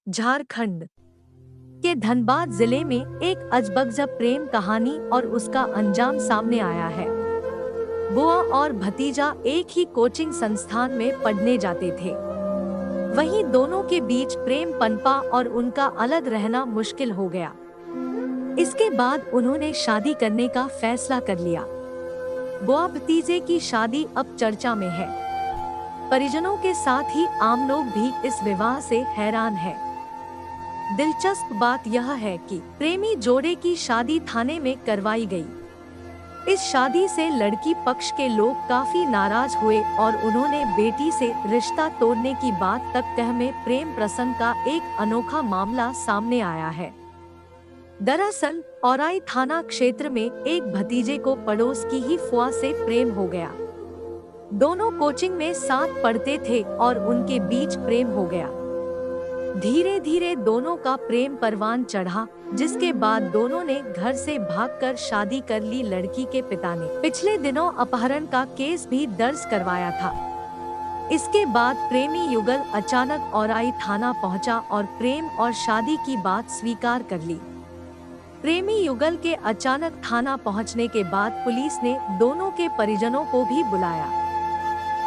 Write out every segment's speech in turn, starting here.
झारखंड के धनबाद जिले में एक अजबगजब प्रेम कहानी और उसका अंजाम सामने आया है। बुआ और भतीजा एक ही कोचिंग संस्थान में पढ़ने जाते थे। वहीं दोनों के बीच प्रेम पनपा और उनका अलग रहना मुश्किल हो गया। इसके बाद उन्होंने शादी करने का फैसला कर लिया। बुआ भतीजे की शादी अब चर्चा में है। परिजनों के साथ ही आम लोग भी इस विवाह से हैरान है। दिलचस्प बात यह है कि प्रेमी जोड़े की शादी थाने में करवाई गई। इस शादी से लड़की पक्ष के लोग काफी नाराज हुए और उन्होंने बेटी से रिश्ता तोड़ने की बात तक कह में प्रेम प्रसंग का एक अनोखा मामला सामने आया है। दरअसल औराई थाना क्षेत्र में एक भतीजे को पड़ोस की ही फुआ से प्रेम हो गया। दोनों कोचिंग में साथ पढ़ते थे और उनके बीच प्रेम हो गया। धीरे धीरे दोनों का प्रेम परवान चढ़ा, जिसके बाद दोनों ने घर से भागकर शादी कर ली। लड़की के पिता ने पिछले दिनों अपहरण का केस भी दर्ज करवाया था। इसके बाद प्रेमी युगल अचानक औराई थाना पहुंचा और प्रेम और शादी की बात स्वीकार कर ली। प्रेमी युगल के अचानक थाना पहुंचने के बाद पुलिस ने दोनों के परिजनों को भी बुलाया।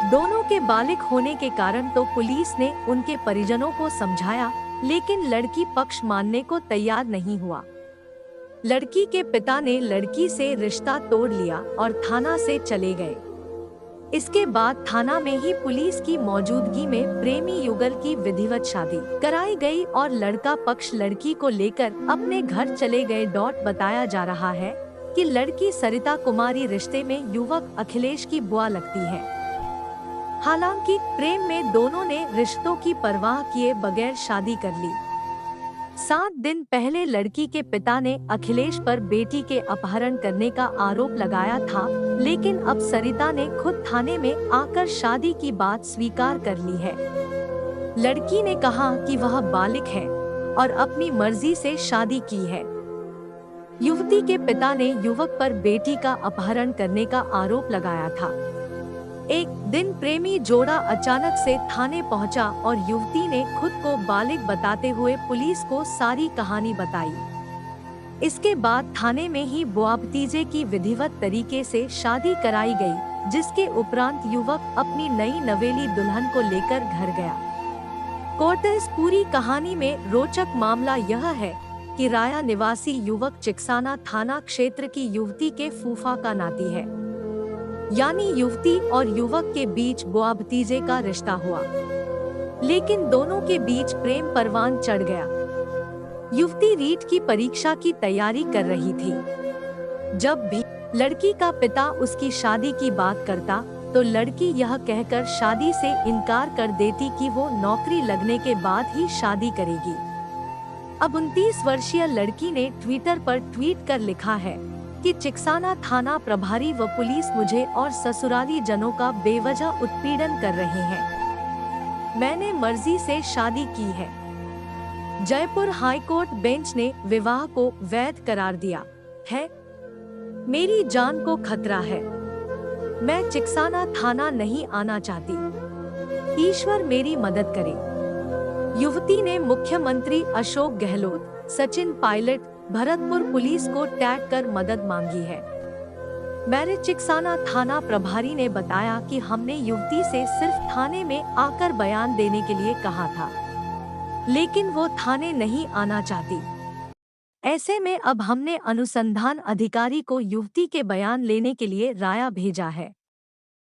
दोनों के बालिग होने के कारण तो पुलिस ने उनके परिजनों को समझाया, लेकिन लड़की पक्ष मानने को तैयार नहीं हुआ। लड़की के पिता ने लड़की से रिश्ता तोड़ लिया और थाना से चले गए। इसके बाद थाना में ही पुलिस की मौजूदगी में प्रेमी युगल की विधिवत शादी कराई गई और लड़का पक्ष लड़की को लेकर अपने घर चले गए। बताया जा रहा है कि लड़की सरिता कुमारी रिश्ते में युवक अखिलेश की बुआ लगती है। हालांकि प्रेम में दोनों ने रिश्तों की परवाह किए बगैर शादी कर ली। 7 दिन पहले लड़की के पिता ने अखिलेश पर बेटी के अपहरण करने का आरोप लगाया था, लेकिन अब सरिता ने खुद थाने में आकर शादी की बात स्वीकार कर ली है। लड़की ने कहा कि वह बालिग है और अपनी मर्जी से शादी की है। युवती के पिता ने युवक पर बेटी का अपहरण करने का आरोप लगाया था। एक दिन प्रेमी जोड़ा अचानक से थाने पहुंचा और युवती ने खुद को बालिग बताते हुए पुलिस को सारी कहानी बताई। इसके बाद थाने में ही बुआ भतीजे की विधिवत तरीके से शादी कराई गई, जिसके उपरांत युवक अपनी नई नवेली दुल्हन को लेकर घर गया। कोर्ट इस पूरी कहानी में रोचक मामला यह है कि राया निवासी युवक चिकसाना थाना क्षेत्र की युवती के फूफा का नाती है, यानी युवती और युवक के बीच बुआ भतीजे का रिश्ता हुआ, लेकिन दोनों के बीच प्रेम परवान चढ़ गया। युवती रीट की परीक्षा की तैयारी कर रही थी। जब भी लड़की का पिता उसकी शादी की बात करता तो लड़की यह कहकर शादी से इनकार कर देती कि वो नौकरी लगने के बाद ही शादी करेगी। अब 29 वर्षीय लड़की ने ट्विटर पर ट्वीट कर लिखा है कि चिकसाना थाना प्रभारी व पुलिस मुझे और ससुराली जनों का बेवजह उत्पीड़न कर रहे हैं। मैंने मर्जी से शादी की है। जयपुर हाईकोर्ट बेंच ने विवाह को वैध करार दिया है। मेरी जान को खतरा है। मैं चिकसाना थाना नहीं आना चाहती। ईश्वर मेरी मदद करे। युवती ने मुख्यमंत्री अशोक गहलोत, सचिन पायलट, भरतपुर पुलिस को टैग कर मदद मांगी है। मेरे चिकसाना थाना प्रभारी ने बताया कि हमने युवती से सिर्फ थाने में आकर बयान देने के लिए कहा था, लेकिन वो थाने नहीं आना चाहती। ऐसे में अब हमने अनुसंधान अधिकारी को युवती के बयान लेने के लिए राया भेजा है।